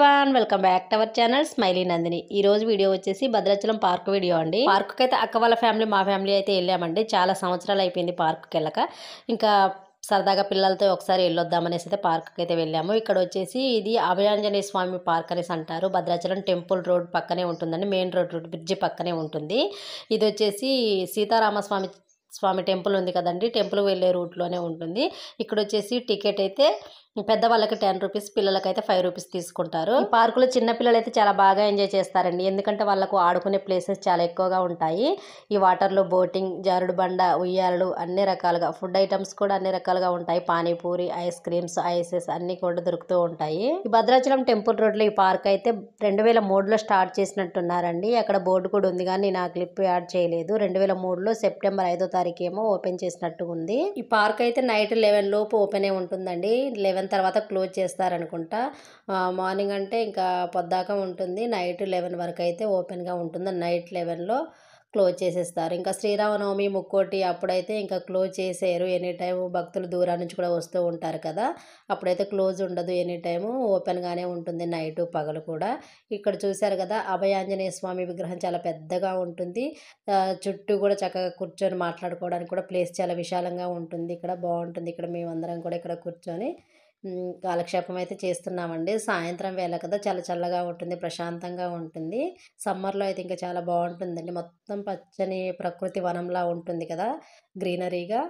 Everyone welcome back to our channel smiley Nandini. ఈ రోజు video వచ్చేసి భద్రాచలం పార్క్ వీడియో అండి. పార్క్ అయితే అక్క వాళ్ళ ఫ్యామిలీ మా ఫ్యామిలీ అయితే వెళ్ళామండి. చాలా సంవత్సరాలు అయిపోయింది పార్క్కి వెళ్ళక. ఇంకా సరదాగా పిల్లలతో ఒకసారి వెళ్ళొద్దామనేసి అయితే పార్క్కి అయితే వెళ్ళాము. ఇక్కడ వచ్చేసి ఇది అభయాంజనేయ స్వామి పార్క్ అనేసి అంటారు. భద్రాచలం టెంపుల్ రోడ్ పక్కనే ఉంటుందండి. మెయిన్ రోడ్ బ్రిడ్జి పక్కనే ఉంటుంది. ఇది వచ్చేసి సీతారామస్వామి టెంపుల్ ఉంది కదండి, టెంపుల్ వెళ్ళే రూట్లోనే ఉంటుంది. ఇక్కడ వచ్చేసి టికెట్ అయితే పెద్దవాళ్ళకి 10 రూపీస్, పిల్లలకైతే 5 రూపీస్ తీసుకుంటారు. ఈ పార్కులో చిన్న పిల్లలు అయితే చాలా బాగా ఎంజాయ్ చేస్తారండి. ఎందుకంటే వాళ్ళకు ఆడుకునే ప్లేసెస్ చాలా ఎక్కువగా ఉంటాయి. ఈ వాటర్లో బోటింగ్, జారుడు బండ, ఉయ్యాలలు అన్ని రకాలుగా ఫుడ్ ఐటమ్స్ కూడా అన్ని రకాలుగా ఉంటాయి. పానీపూరి, ఐస్ క్రీమ్స్, ఐసెస్ అన్ని కూడా దొరుకుతూ ఉంటాయి. ఈ భద్రాచలం టెంపుల్ రోడ్లో ఈ పార్క్ అయితే 2003లో స్టార్ట్ చేసినట్టున్నారండి. అక్కడ బోర్డు కూడా ఉంది కానీ నేను ఆ క్లిప్ యాడ్ చేయలేదు. 2003లో సెప్టెంబర్ 5వ తారీఖు ఏమో ఓపెన్ చేసినట్టు ఉంది. ఈ పార్క్ అయితే నైట్ 11 లోపు ఓపెన్ ఉంటుందండి. 11 తర్వాత క్లోజ్ చేస్తారనుకుంటా. మార్నింగ్ అంటే ఇంకా పొద్దాక ఉంటుంది. నైట్ 11 వరకు అయితే ఓపెన్గా ఉంటుంది. నైట్ 11లో క్లోజ్ చేసేస్తారు. ఇంకా శ్రీరామనవమి, ముక్కోటి అప్పుడైతే ఇంకా క్లోజ్ చేసేయరు. ఎనీ టైం భక్తులు దూరం నుంచి కూడా వస్తూ ఉంటారు కదా, అప్పుడైతే క్లోజ్ ఉండదు. ఎనీ టైము ఓపెన్గానే ఉంటుంది, నైటు పగలు కూడా. ఇక్కడ చూశారు కదా, అభయాంజనేయ స్వామి విగ్రహం చాలా పెద్దగా ఉంటుంది. చుట్టూ కూడా చక్కగా కూర్చొని మాట్లాడుకోవడానికి కూడా ప్లేస్ చాలా విశాలంగా ఉంటుంది. ఇక్కడ బాగుంటుంది. ఇక్కడ మేమందరం కూడా ఇక్కడ కూర్చొని కాలక్షేపం అయితే చేస్తున్నామండి. సాయంత్రం వేళ కదా, చాలా చల్లగా ఉంటుంది, ప్రశాంతంగా ఉంటుంది. సమ్మర్లో అయితే ఇంకా చాలా బాగుంటుందండి. మొత్తం పచ్చని ప్రకృతి వనంలా ఉంటుంది కదా, గ్రీనరీగా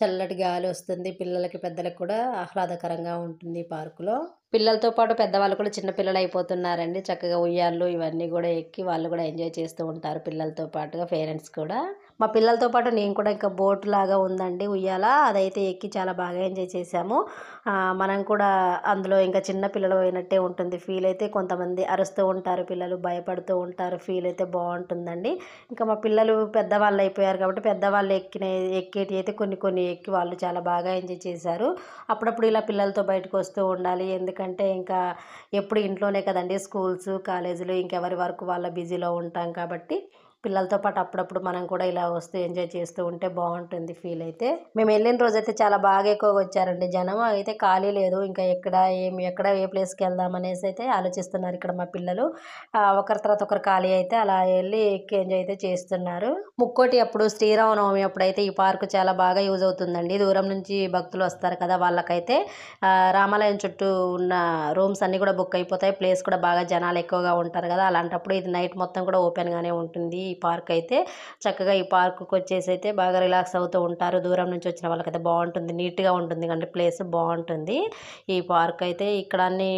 చల్లటి గాలి వస్తుంది. పిల్లలకి పెద్దలకు కూడా ఆహ్లాదకరంగా ఉంటుంది ఈ పార్కులో. పిల్లలతో పాటు పెద్దవాళ్ళు కూడా చిన్న పిల్లలు అయిపోతున్నారండి. చక్కగా ఉయ్యాళ్ళు ఇవన్నీ కూడా ఎక్కి వాళ్ళు కూడా ఎంజాయ్ చేస్తూ ఉంటారు, పిల్లలతో పాటుగా పేరెంట్స్ కూడా. మా పిల్లలతో పాటు నేను కూడా ఇంకా బోట్ లాగా ఉందండి ఉయ్యాల, అదైతే ఎక్కి చాలా బాగా ఎంజాయ్ చేశాము. మనం కూడా అందులో ఇంకా చిన్న పిల్లలు అయినట్టే ఉంటుంది ఫీల్ అయితే. కొంతమంది అరుస్తూ ఉంటారు, పిల్లలు భయపడుతూ ఉంటారు, ఫీల్ అయితే బాగుంటుందండి. ఇంకా మా పిల్లలు పెద్దవాళ్ళు అయిపోయారు కాబట్టి పెద్దవాళ్ళు ఎక్కేటి అయితే కొన్ని ఎక్కి వాళ్ళు చాలా బాగా ఎంజాయ్ చేశారు. అప్పుడప్పుడు ఇలా పిల్లలతో బయటకు వస్తూ ఉండాలి. ఎందుకంటే ఇంకా ఎప్పుడు ఇంట్లోనే కదండి, స్కూల్స్, కాలేజీలు, ఇంకెవరి వరకు వాళ్ళ బిజీలో ఉంటాం కాబట్టి పిల్లలతో పాటు అప్పుడప్పుడు మనం కూడా ఇలా వస్తూ ఎంజాయ్ చేస్తూ ఉంటే బాగుంటుంది ఫీల్ అయితే. మేము వెళ్ళిన రోజైతే చాలా బాగా ఎక్కువగా వచ్చారండి జనం. అయితే ఖాళీ లేదు. ఇంకా ఎక్కడ ఏ ప్లేస్కి వెళ్దాం అనేసి అయితే ఆలోచిస్తున్నారు ఇక్కడ మా పిల్లలు. ఒకరి తర్వాత ఒకరు ఖాళీ అయితే అలా వెళ్ళి ఎక్కి ఎంజాయ్ అయితే చేస్తున్నారు. ముక్కోటి అప్పుడు, శ్రీరామనవమి అప్పుడు అయితే ఈ పార్కు చాలా బాగా యూజ్ అవుతుందండి. దూరం నుంచి భక్తులు వస్తారు కదా, వాళ్ళకైతే రామాలయం చుట్టూ ఉన్న రూమ్స్ అన్నీ కూడా బుక్ అయిపోతాయి. ప్లేస్ కూడా బాగా జనాలు ఎక్కువగా ఉంటారు కదా, అలాంటప్పుడు ఇది నైట్ మొత్తం కూడా ఓపెన్గానే ఉంటుంది ఈ పార్క్ అయితే. చక్కగా ఈ పార్కుకి వచ్చేసి అయితే బాగా రిలాక్స్ అవుతూ ఉంటారు. దూరం నుంచి వచ్చిన వాళ్ళకైతే బాగుంటుంది, నీట్గా ఉంటుంది కంటే ప్లేస్ బాగుంటుంది ఈ పార్క్ అయితే. ఇక్కడ అన్ని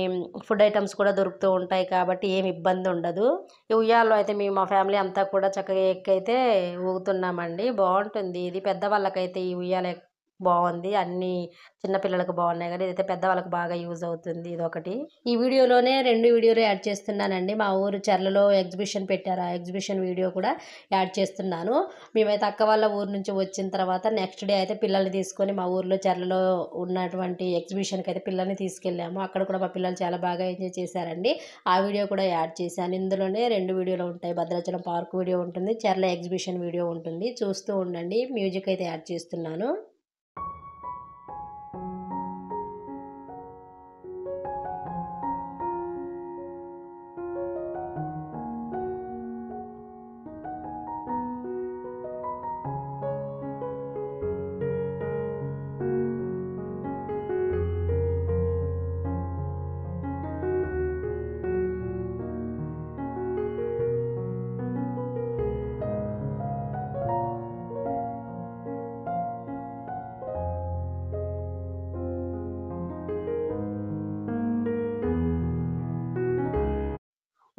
ఫుడ్ ఐటమ్స్ కూడా దొరుకుతూ ఉంటాయి కాబట్టి ఏమి ఇబ్బంది ఉండదు. ఈ ఉయ్యాల్లో అయితే మేము మా ఫ్యామిలీ అంతా కూడా చక్కగా ఎక్కైతే ఊగుతున్నామండి. బాగుంటుంది ఇది. పెద్దవాళ్ళకైతే ఈ ఉయ్యాల బాగుంది, అన్ని చిన్నపిల్లలకు బాగున్నాయి కానీ ఇదైతే పెద్దవాళ్ళకి బాగా యూజ్ అవుతుంది. ఇదొకటి. ఈ వీడియోలోనే 2 వీడియోలు యాడ్ చేస్తున్నానండి. మా ఊరు చర్లలో ఎగ్జిబిషన్ పెట్టారు, ఆ ఎగ్జిబిషన్ వీడియో కూడా యాడ్ చేస్తున్నాను. మేమైతే అక్క వాళ్ళ ఊరు నుంచి వచ్చిన తర్వాత నెక్స్ట్ డే అయితే పిల్లల్ని తీసుకొని మా ఊర్లో చర్లలో ఉన్నటువంటి ఎగ్జిబిషన్కి అయితే పిల్లల్ని తీసుకెళ్ళాము. అక్కడ కూడా మా పిల్లలు చాలా బాగా ఎంజాయ్ చేశారండి. ఆ వీడియో కూడా యాడ్ చేశాను. ఇందులోనే 2 వీడియోలు ఉంటాయి. భద్రాచలం పార్క్ వీడియో ఉంటుంది, చర్ల ఎగ్జిబిషన్ వీడియో ఉంటుంది. చూస్తూ ఉండండి. మ్యూజిక్ అయితే యాడ్ చేస్తున్నాను.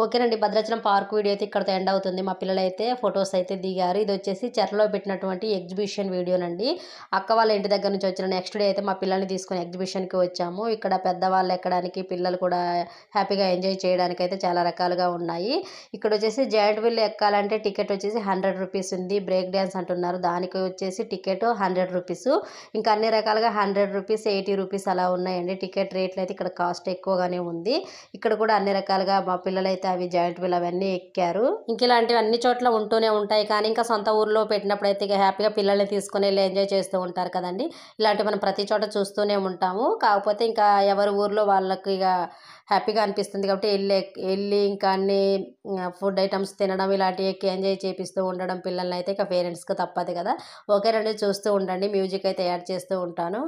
ఓకేనండి, భద్రాచలం పార్క్ వీడియో అయితే ఇక్కడితో ఎండ్ అవుతుంది. మా పిల్లలు అయితే ఫొటోస్ అయితే దిగారు. ఇది వచ్చేసి చెరలో పెట్టినటువంటి ఎగ్జిబిషన్ వీడియోనండి. అక్క వాళ్ళ ఇంటి దగ్గర నుంచి వచ్చిన నెక్స్ట్ డే అయితే మా పిల్లల్ని తీసుకొని ఎగ్జిబిషన్కి వచ్చాము. ఇక్కడ పెద్దవాళ్ళు ఎక్కడానికి, పిల్లలు కూడా హ్యాపీగా ఎంజాయ్ చేయడానికి అయితే చాలా రకాలుగా ఉన్నాయి. ఇక్కడ వచ్చేసి జాయింట్ వీల్ ఎక్కాలంటే టికెట్ వచ్చేసి 100 రూపీస్ ఉంది. బ్రేక్ డ్యాన్స్ అంటున్నారు, దానికి వచ్చేసి టికెట్ 100 రూపీస్. ఇంకా అన్ని రకాలుగా 100 రూపీస్, 80 రూపీస్ అలా ఉన్నాయండి టికెట్ రేట్లు అయితే. ఇక్కడ కాస్ట్ ఎక్కువగానే ఉంది. ఇక్కడ కూడా అన్ని రకాలుగా మా పిల్లలైతే అవి జాయింట్ వీల్ అవన్నీ ఎక్కారు. ఇంక ఇలాంటివి అన్ని చోట్ల ఉంటూనే ఉంటాయి. కానీ ఇంకా సొంత ఊర్లో పెట్టినప్పుడు అయితే ఇక హ్యాపీగా పిల్లల్ని తీసుకుని వెళ్ళి ఎంజాయ్ చేస్తూ ఉంటారు కదండి. ఇలాంటివి మనం ప్రతి చోట చూస్తూనే ఉంటాము. కాకపోతే ఇంకా ఎవరి ఊర్లో వాళ్ళకి ఇక హ్యాపీగా అనిపిస్తుంది కాబట్టి వెళ్ళి ఇంకా అన్ని ఫుడ్ ఐటమ్స్ తినడం ఇలాంటివి ఎక్కి ఎంజాయ్ చేపిస్తూ ఉండడం పిల్లల్ని అయితే ఇక పేరెంట్స్కి తప్పదు కదా. ఓకేనండి, చూస్తూ ఉండండి. మ్యూజిక్ అయితే యాడ్ చేస్తూ ఉంటాను.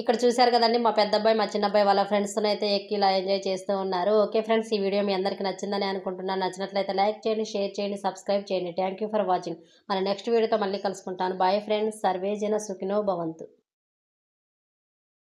ఇక్కడ చూశారు కదండి, మా పెద్దబ్బాయి మా చిన్నబ్బాయి వాళ్ళ ఫ్రెండ్స్తో అయితే ఎక్కి ఇలా ఎంజాయ్ చేస్తూ ఉన్నారు. ఓకే ఫ్రెండ్స్, ఈ వీడియో మీ అందరికీ నచ్చిందని అనుకుంటున్నాను. నచ్చినట్లయితే లైక్ చేయండి, షేర్ చేయండి, సబ్స్క్రైబ్ చేయండి. Thank you for watching. మన నెక్స్ట్ వీడియోతో మళ్ళీ కలుసుకుంటాను. బాయ్ ఫ్రెండ్స్, సర్వే జన సుఖినో భవంతు.